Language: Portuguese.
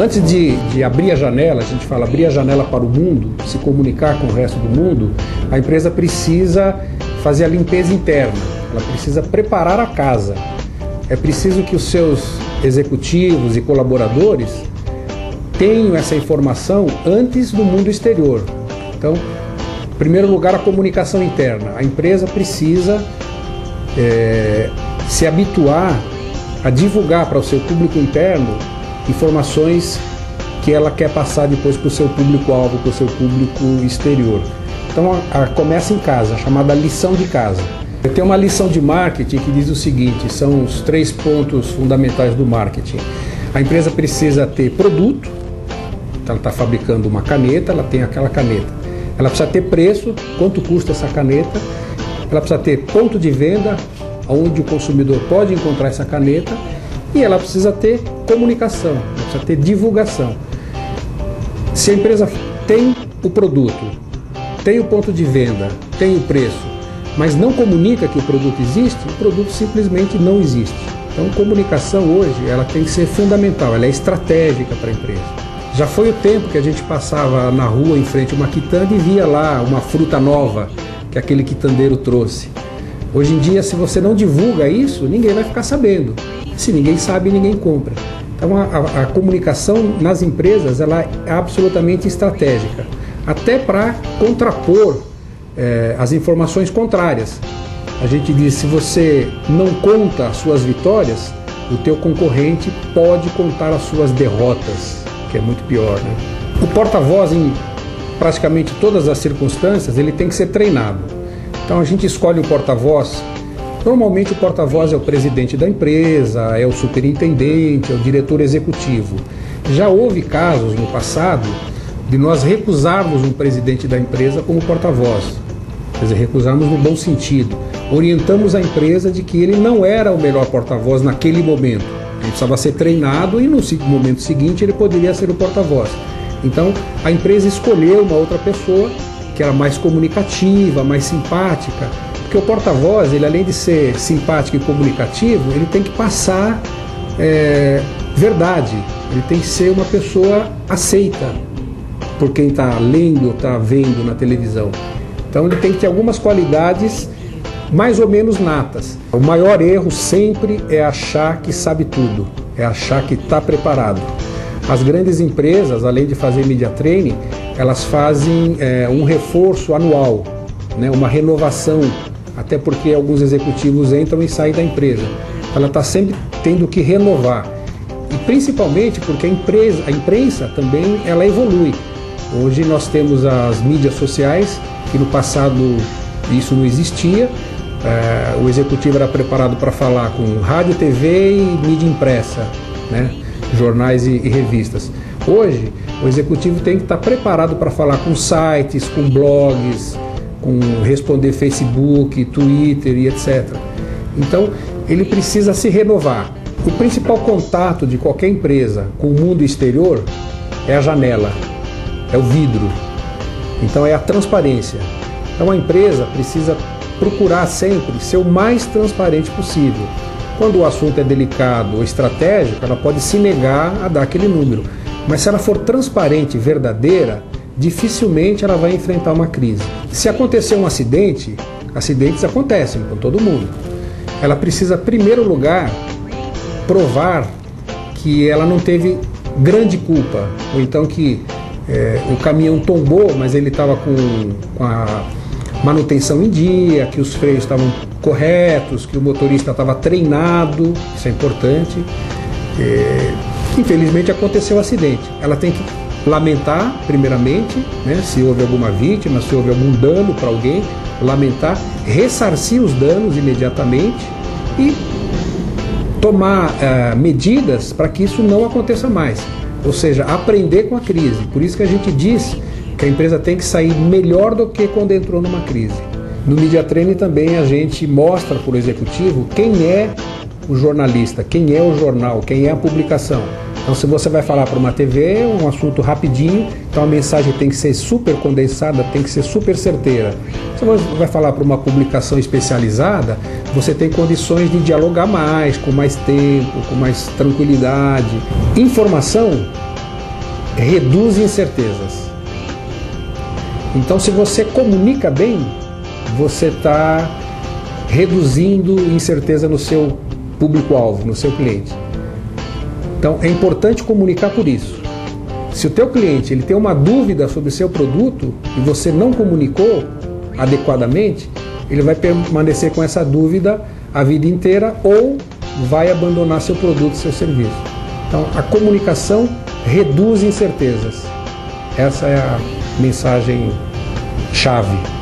Antes de abrir a janela, a gente fala abrir a janela para o mundo, se comunicar com o resto do mundo, a empresa precisa fazer a limpeza interna, ela precisa preparar a casa. É preciso que os seus executivos e colaboradores tenham essa informação antes do mundo exterior. Então, em primeiro lugar, a comunicação interna. A empresa precisa se habituar a divulgar para o seu público interno informações que ela quer passar depois para o seu público-alvo, para o seu público exterior. Então, começa em casa, chamada lição de casa. Eu tenho uma lição de marketing que diz o seguinte, são os 3 pontos fundamentais do marketing. A empresa precisa ter produto, então ela está fabricando uma caneta, ela tem aquela caneta. Ela precisa ter preço, quanto custa essa caneta. Ela precisa ter ponto de venda, onde o consumidor pode encontrar essa caneta. E ela precisa ter comunicação, ela precisa ter divulgação. Se a empresa tem o produto, tem o ponto de venda, tem o preço, mas não comunica que o produto existe, o produto simplesmente não existe. Então, comunicação hoje, ela tem que ser fundamental, ela é estratégica para a empresa. Já foi o tempo que a gente passava na rua em frente a uma quitanda e via lá uma fruta nova que aquele quitandeiro trouxe. Hoje em dia, se você não divulga isso, ninguém vai ficar sabendo. Se ninguém sabe, ninguém compra. Então, a comunicação nas empresas ela é absolutamente estratégica, até para contrapor as informações contrárias. A gente diz, se você não conta as suas vitórias, o teu concorrente pode contar as suas derrotas, que é muito pior, né? O porta-voz, em praticamente todas as circunstâncias, ele tem que ser treinado. Então, a gente escolhe o porta-voz. Normalmente o porta-voz é o presidente da empresa, é o superintendente, é o diretor executivo. Já houve casos no passado de nós recusarmos um presidente da empresa como porta-voz. Quer dizer, recusarmos no bom sentido. Orientamos a empresa de que ele não era o melhor porta-voz naquele momento. Ele precisava ser treinado e no momento seguinte ele poderia ser o porta-voz. Então a empresa escolheu uma outra pessoa que era mais comunicativa, mais simpática. Porque o porta-voz, ele além de ser simpático e comunicativo, ele tem que passar verdade, ele tem que ser uma pessoa aceita por quem está lendo, está vendo na televisão. Então ele tem que ter algumas qualidades mais ou menos natas. O maior erro sempre é achar que sabe tudo, é achar que está preparado. As grandes empresas, além de fazer media training, elas fazem um reforço anual, né, uma renovação, até porque alguns executivos entram e saem da empresa. Ela está sempre tendo que renovar. E principalmente porque a imprensa também ela evolui. Hoje nós temos as mídias sociais, que no passado isso não existia. O executivo era preparado para falar com rádio, TV e mídia impressa, né? Jornais e revistas. Hoje, o executivo tem que estar preparado para falar com sites, com blogs, com responder Facebook, Twitter e etc. Então, ele precisa se renovar. O principal contato de qualquer empresa com o mundo exterior é a janela, é o vidro. Então, é a transparência. Então, a empresa precisa procurar sempre ser o mais transparente possível. Quando o assunto é delicado ou estratégico, ela pode se negar a dar aquele número. Mas se ela for transparente e verdadeira, dificilmente ela vai enfrentar uma crise. Se acontecer um acidente, acidentes acontecem com todo mundo. Ela precisa, em primeiro lugar, provar que ela não teve grande culpa, ou então que o caminhão tombou, mas ele estava com a manutenção em dia, que os freios estavam corretos, que o motorista estava treinado, isso é importante. Infelizmente aconteceu o acidente. Ela tem que lamentar, primeiramente, né, se houve alguma vítima, se houve algum dano para alguém, lamentar, ressarcir os danos imediatamente e tomar medidas para que isso não aconteça mais. Ou seja, aprender com a crise. Por isso que a gente diz que a empresa tem que sair melhor do que quando entrou numa crise. No Media Training também a gente mostra para o executivo quem é o jornalista, quem é o jornal, quem é a publicação. Então, se você vai falar para uma TV, é um assunto rapidinho, então a mensagem tem que ser super condensada, tem que ser super certeira. Se você vai falar para uma publicação especializada, você tem condições de dialogar mais, com mais tempo, com mais tranquilidade. Informação reduz incertezas. Então, se você comunica bem, você está reduzindo incerteza no seu público-alvo, no seu cliente. Então, é importante comunicar por isso. Se o teu cliente ele tem uma dúvida sobre o seu produto e você não comunicou adequadamente, ele vai permanecer com essa dúvida a vida inteira ou vai abandonar seu produto, seu serviço. Então, a comunicação reduz incertezas. Essa é a mensagem chave.